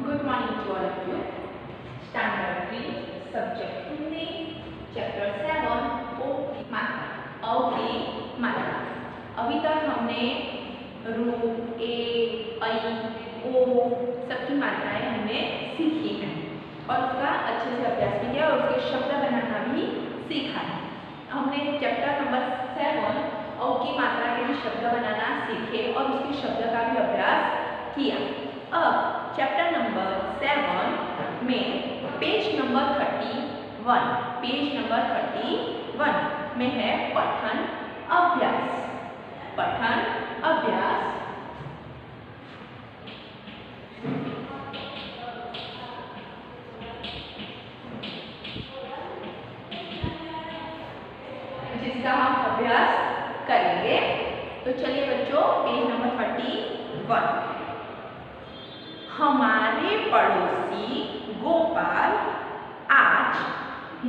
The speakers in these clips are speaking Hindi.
Good morning to all of you. Standard 3, subject Hindi, chapter 7, O की मात्रा, अ की मात्रा। अभी तक हमने रू, ए, ऐ, ओ सबकी मात्राएं हमने सीखी हैं और उसका अच्छे से अभ्यास भी किया और उसके शब्द बनाना भी सीखा है। हमने चैप्टर नंबर 7 अ की मात्रा के भी शब्द बनाना सीखे और उसके शब्द का भी अभ्यास किया। अब चैप्टर नंबर 7 में पेज नंबर 31 में है पठन अभ्यास। पठन अभ्यास जिसका हम अभ्यास करेंगे। तो चलिए बच्चों, पेज नंबर 31। हमारे पड़ोसी गोपाल आज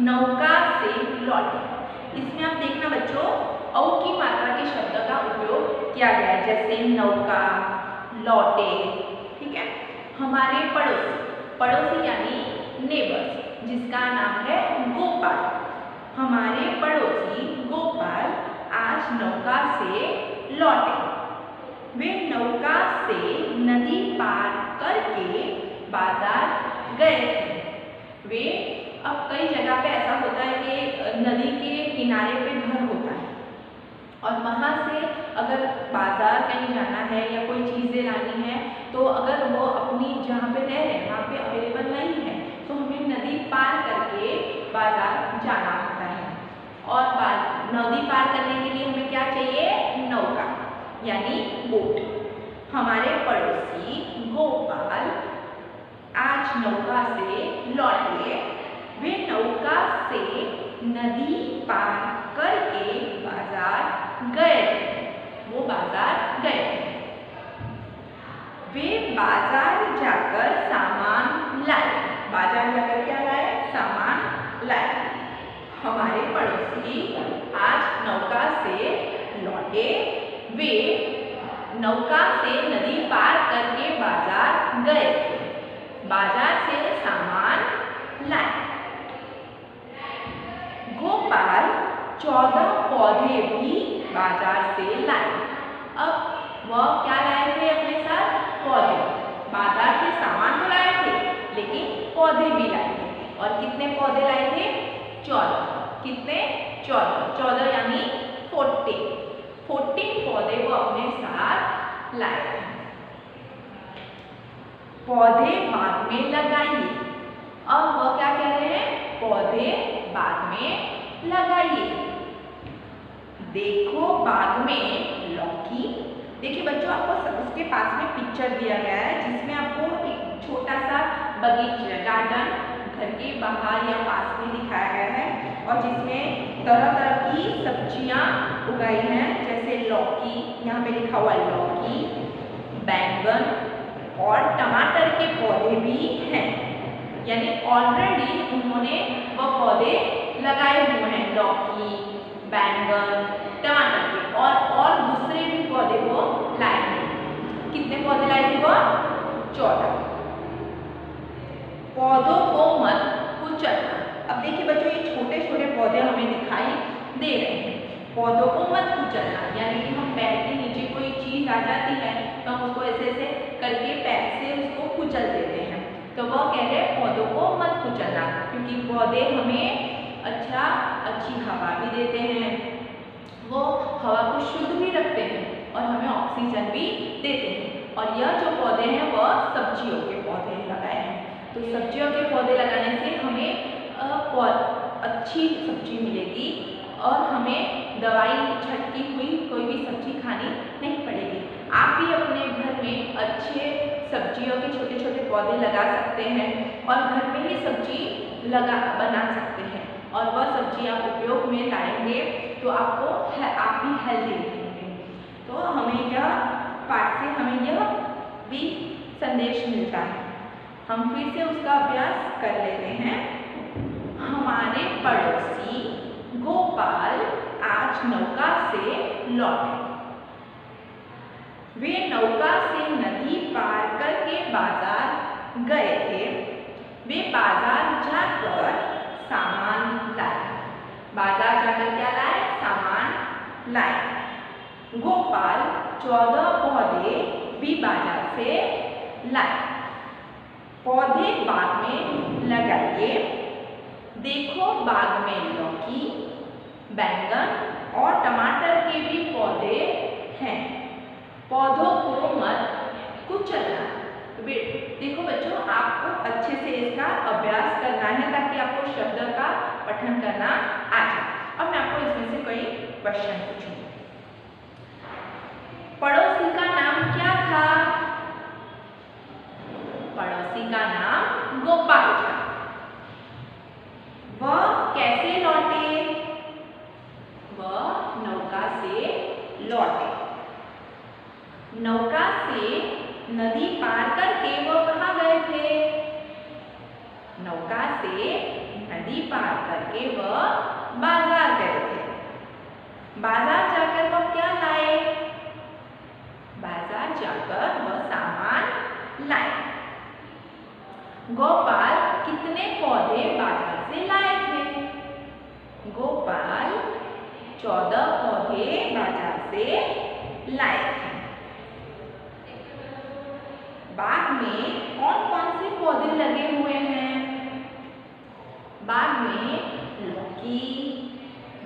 नौका से लौटे। इसमें आप देखना बच्चों, औ की मात्रा के शब्द का उपयोग किया गया है, जैसे नौका, लौटे। ठीक है। हमारे पड़ोसी, पड़ोसी यानी नेबर्स, जिसका नाम है गोपाल। हमारे पड़ोसी गोपाल आज नौका से लौटे। वे नौका से नदी पार करके बाजार गए थे। वे अब कई जगह पे ऐसा होता है कि नदी के किनारे पे घर होता है और वहाँ से अगर बाजार कहीं जाना है या कोई चीज़ें लानी है, तो अगर वो अपनी जहाँ पे रह रहे हैं वहाँ पे अवेलेबल नहीं है तो हमें नदी पार करके बाजार जाना होता है। और नदी पार करने के लिए हमें क्या चाहिए? नौका यानी बोट। हमारे पड़ोसी गोपाल आज नौका से लौटे। वे नौका से नदी पार करके बाजार गए। वो बाजार गए। वे बाजार जाकर सामान लाए। बाजार जाकर क्या लाए? सामान लाए। हमारे पड़ोसी आज नौका से लौटे। वे नौका से नदी पार करके बाजार गए। बाजार से सामान लाए। गोपाल 14 पौधे भी बाजार से लाए। अब वह क्या लाए थे अपने साथ? पौधे। बाजार से सामान तो लाए थे लेकिन पौधे भी लाए थे। और कितने पौधे लाए थे? 14। कितने? 14 यानी 14 पौधे वो अपने साथ लाए थे। पौधे बाद में लगाइए। अब वह क्या कह रहे हैं? पौधे बाद में लगाइए। देखो बाग में लौकी। देखिए बच्चों, आपको उसके पास में पिक्चर दिया गया है जिसमें आपको एक छोटा सा बगीचा, गार्डन घर के बाहर या पास में दिखाया गया है और जिसमें तरह तरह की सब्जियां उगाई हैं, जैसे लौकी, यहाँ पे लिखा हुआ है लौकी, बैंगन और टमाटर के पौधे भी हैं। यानी ऑलरेडी उन्होंने वह पौधे लगाए हुए हैं, लौकी, बैंगन, टमाटर के, और दूसरे भी पौधे वो लाए हैं। कितने पौधे लाए थे वो? 14। पौधों को मत कुचलना। अब देखिए बच्चों, ये छोटे छोटे पौधे हमें दिखाई दे रहे हैं। पौधों को मत कुचलना यानी कि हम पैर के नीचे कोई चीज आ जाती है तो हम उसको ऐसे ऐसे करके पैर से उसको कुचल देते हैं। तो वह कह रहे हैं पौधों को मत कुचलना, क्योंकि पौधे हमें अच्छी हवा भी देते हैं, वो हवा को शुद्ध भी रखते हैं और हमें ऑक्सीजन भी देते हैं। और यह जो पौधे हैं वह सब्जियों के पौधे लगाए हैं। तो सब्जियों के पौधे लगाने से हमें अच्छी सब्जी मिलेगी और हमें दवाई छटकी हुई कोई भी सब्जी खानी नहीं पड़ेगी। आप भी अपने घर में अच्छे सब्जियों के छोटे छोटे पौधे लगा सकते हैं और घर में ही सब्जी बना सकते हैं और वह सब्जी आप उपयोग में लाएंगे तो आप भी हेल्दी रहेंगे। तो हमें यह पाठ से हमें यह भी संदेश मिलता है। हम फिर से उसका अभ्यास कर लेते हैं। हमारे पड़ोसी गोपाल आज नौका से लौटे। वे नौका से नदी पार करके बाजार गए थे, वे बाजार जाकर सामान लाए। बाजार जाकर क्या लाए? सामान लाए। गोपाल 14 पौधे भी बाजार से लाए। पौधे बाग में लगाइए। देखो बाग में लौकी, बैंगन और टमाटर के भी पौधे हैं। पौधों को मत कुचलना। देखो बच्चों, आपको अच्छे से इसका अभ्यास करना है ताकि आपको शब्द का पठन करना आ जाए। अब मैं आपको इसमें से कोई क्वेश्चन पूछूंगी। पड़ोसी का नाम क्या था? पड़ोसी का नाम गोपाल था। वह कैसे लौटे? वह नौका से लौटे। नौका से नदी पार करके वह कहाँ गए थे? नौका से नदी पार करके वह बाजार गए थे। बाजार जाकर वह क्या लाए? बाजार जाकर वह सामान लाए। गोपाल कितने पौधे बाजार से लाए थे? गोपाल 14 पौधे बाजार से लाए थे। बाग में कौन कौन से पौधे लगे हुए हैं? बाग में लौकी,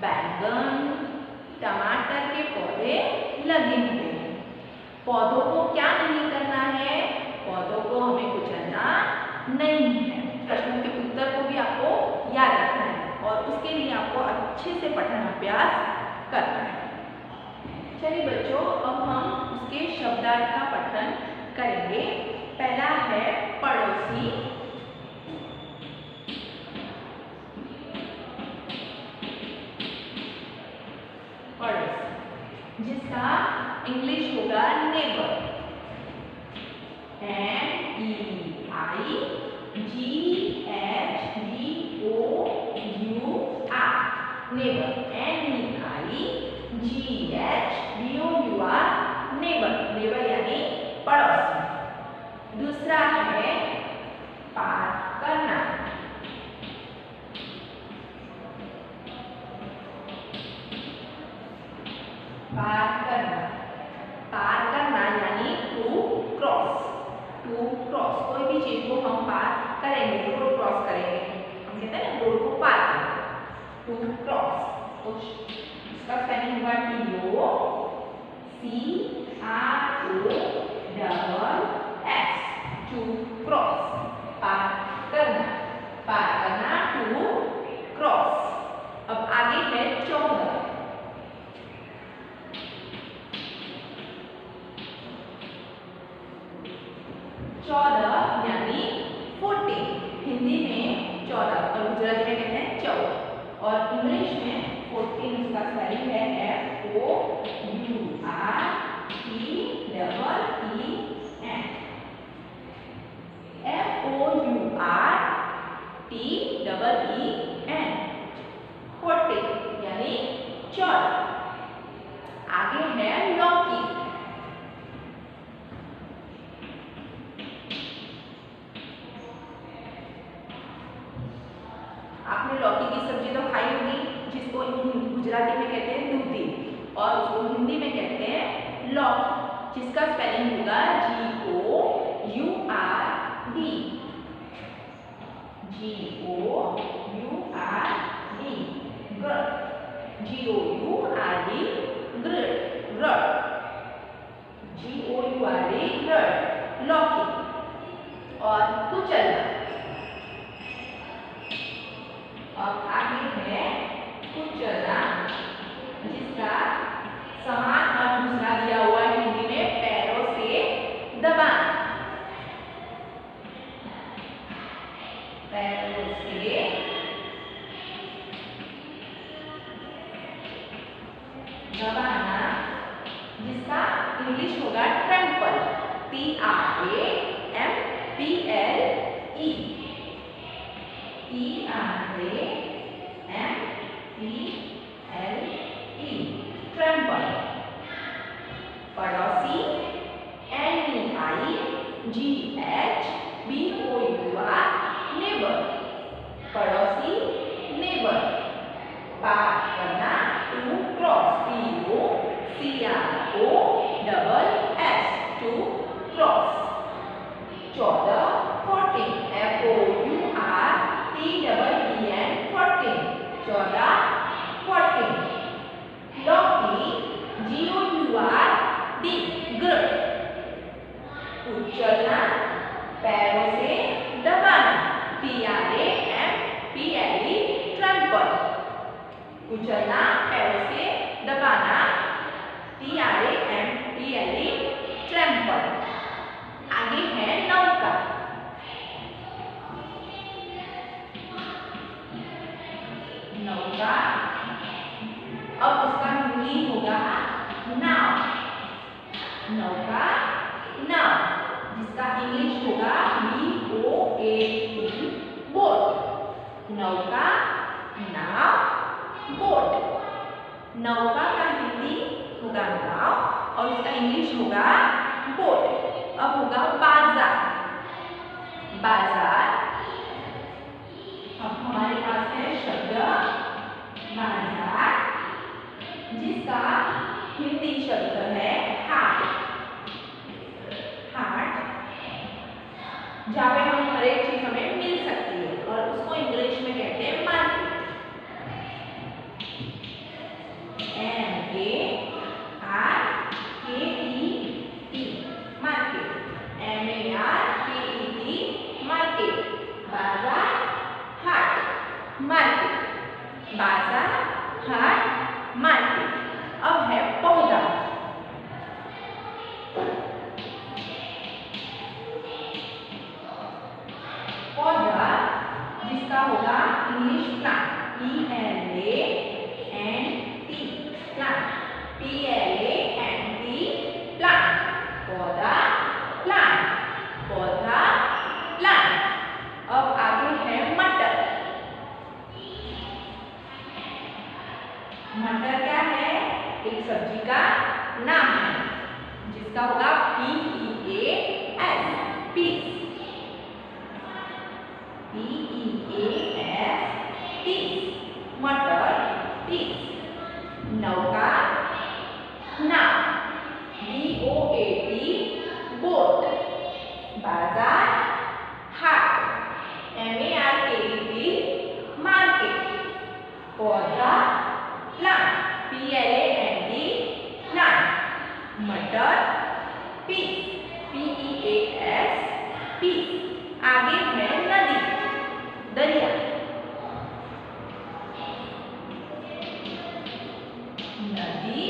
बैंगन, टमाटर के पौधे लगे हुए हैं। पौधों को क्या नहीं करना है? पौधों को हमें कुचलना नहीं है। प्रश्नों के उत्तर को भी आपको याद रखना है और उसके लिए आपको अच्छे से पठन अभ्यास करना है। चलिए बच्चों, अब हम उसके शब्दार्थ का पठन करेंगे। पहला है पड़ोसी। पड़ोसी, जिसका इंग्लिश होगा नेबर। नेबर, नेबर, नेबर यानी पड़ोसी। दूसरा है पार करना। पार करना, पार करना यानी टू क्रॉस। टू क्रॉस, कोई भी चीज को हम पार करेंगे, रोड क्रॉस करेंगे, हम कहते हैं रोड को पार करना। टू क्रॉस, तो इसका स्पेलिंग होगा TOCROSS, टू क्रॉस, पार करना। पार करना, टू क्रॉस। अब आगे है 14। 14 यानी 14। हिंदी में 14 और गुजराती में कहते हैं 14 और इंग्लिश में 14 इसका स्पेलिंग है FOURTEEN। FOURTEEN, 14 यानी 14। आगे है लौकी। आपने लौकी की सब्जी तो खाई होगी, जिसको गुजराती में कहते हैं दूधी और उसको हिंदी में कहते हैं लौकी, जिसका स्पेलिंग होगा GOURD, लौकी। और कुचलना, और आगे है कुचलना, जिसका समान अर्थ दूसरा दिया हुआ है हिंदी में पैरों से दबाना। पैरों से दबाना, जिसका इंग्लिश होगा ट्रैम्पल, TRAMPLE, ट्रैम्पल। पड़ोसी, NEIGHBOUSY, are neighbor. पड़ोसी neighbor. पार करना to cross. P-O-C-R-O-S-S to cross. 14 14 F-O-U-R-T-E-E-N 14. 14 14. लौकी G-O-U-R-D good. उछलना पैरों से दबाना T-R-A-M-P-L-E trample. उछलना पैरों से दबाना T-R-A-M-P-L-E trample. आगे है नौका. नौका अब उसका हिंदी होगा नाव. नौका नाव जिसका इंग्लिश होगा B-O-A-T बोट. नौका नाव बोट. नौका का हिंदी होगा नाव और उसका इंग्लिश होगा बोट. अब होगा बाजार. बाजार अब हमारे पास है शब्द बाजार जिसका हिंदी शब्द है हाट. हाट जहाँ पे हम हर एक चीज हमें मिल सकती है और उसको इंग्लिश में कहते हैं market. M-A-R-K-E-T market. M-A-R-K-E-T market. बाजार हाट मार्केट. बाजार हाट मार्केट. अब है पौधा. पौधा जिसका होगा English plant. P-L-A-N-T plant. P-L-A-N-T plant. पौधा प्लांट. पौधा प्लांट. अब आगे है मटर. मटर क्या है? एक सब्जी का नाम है जिसका होगा P-E-A-S पीस. P-E-A-S piece. मटर पीस. नौका नाव. B-O-A-T boat. बाजार हाट. M-A-R-K-E-T market. पौधा प्लांट. P-L-A-N-T plant. मटर पीस. P-E-A-S peas. आगे है नदी दरिया. नदी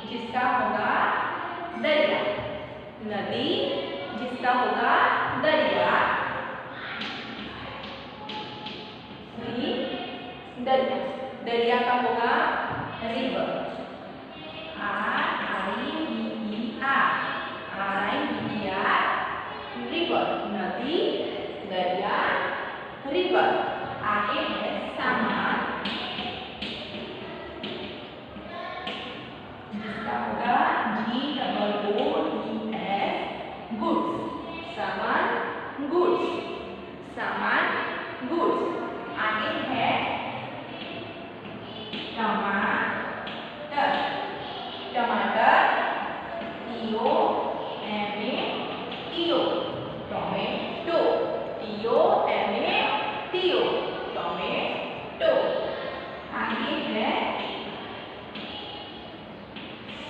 जिसका होगा दरिया. नदी जिसका होगा दरिया. दरिया. दरिया का होगा रिवर. R-I-V-E-R R-I-V-E-R river. नदी दरिया रिवर. आगे है सामान जिसका होगा G-O-O-D-S गुड्स. सामान गुड्स. सामान गुड्स. आगे है टमाटर. टमाटर T-O-M-A-T-O टोमेटो. T-O-M-A-T-O tomato. आगे है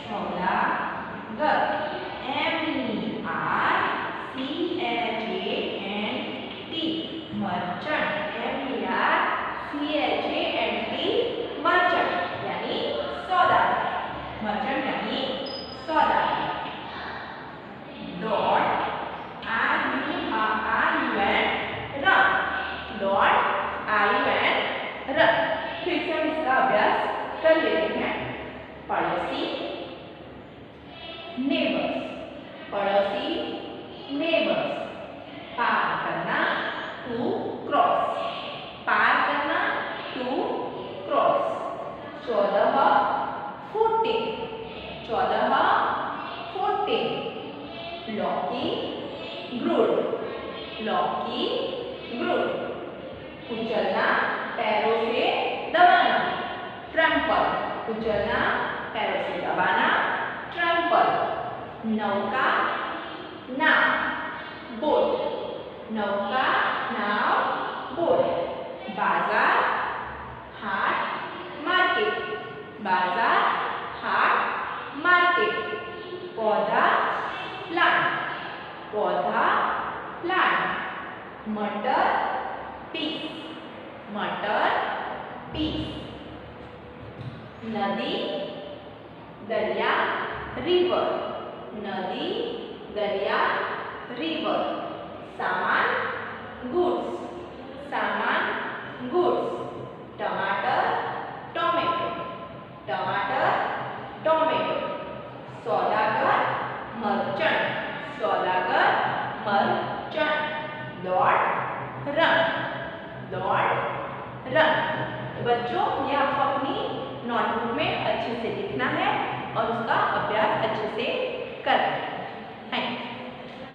सौदागर. M-E-R-C-H-A-N-T merchant. M-E-R-C-H-A-N-T मर्चेंट यानी सौदागर. मर्चेंट यानी सौदागर. Dot R-U-R-U-N run. Dot R-U-N run. फिर से हम इसका अभ्यास कर लेते हैं. पड़ोसी नेबर्स. पड़ोसी नेबर्स. पार करना टू क्रॉस. पार करना टू क्रॉस. 14 14. 14 14. लौकी ग्रुड. लौकी ग्रुप, कुचलना पैरों से दबाना ट्रम्पल, कुचलना पैरों से दबाना ट्रम्पल, नौका नाव बोट, नौका नाव बोट, बाजार हाट मार्केट, बाजार हाट मार्केट, पौधा प्लांट, पौधा प्लांट, मटर पीस, मटर पीस, नदी दरिया रिवर, नदी दरिया रिवर, सामान गुड्स, सामान गुड्स, टमाटर टोमेटो, टमाटर टोमेटो, सौदागर मर्चेंट, सौदागर मर्चेंट, दौड़ रन, दौड़ रन। तो बच्चों ये आपको अपनी नोटबुक में अच्छे से लिखना है और उसका